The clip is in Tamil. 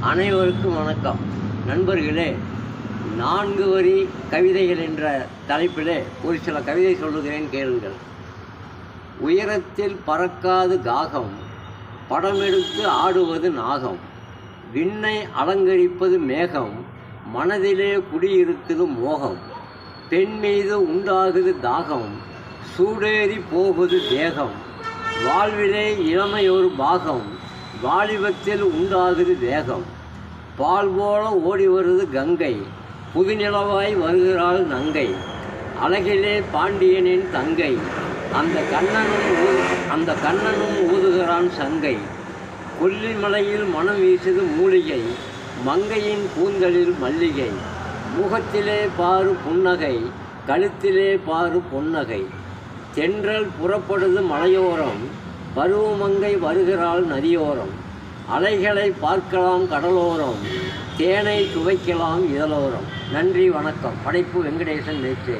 அனைவருக்கும் வணக்கம். நண்பர்களே, 4 வரி கவிதைகள் என்ற தலைப்பிலே ஒரு சில கவிதை சொல்லுகிறேன், கேளுங்கள். உயரத்தில் பறக்காது காகம், படமெடுத்து ஆடுவது நாகம், விண்ணை அலங்கரிப்பது மேகம், மனதிலே குடியிருக்குது மோகம், பெண் மீது உண்டாகுது தாகம், சூடேறி போகுது தேகம், வாழ்விலே இளமையொரு பாகம், வாலிபத்தில் உண்டாகுது வேகம், பால் போல ஓடி வருது கங்கை, புதுநிலவாய் வருகிறாள் நங்கை, அழகிலே பாண்டியனின் தங்கை, அந்த கண்ணனும் ஊதுகிறான் சங்கை, கொல்லிமலையில் மனம் வீசுது மூலிகை, மங்கையின் கூந்தலில் மல்லிகை, முகத்திலே பாரு புன்னகை, கழுத்திலே பாரு பொன்னகை, தென்றல் புறப்படுது மலையோரம், பருவமங்கை வருகிறாள் நதியோரம், அலைகளை பார்க்கலாம் கடலோரம், தேனை சுவைக்கலாம் இதழோரம். நன்றி, வணக்கம். படைப்பு வெங்கடேசன் மேச்சே.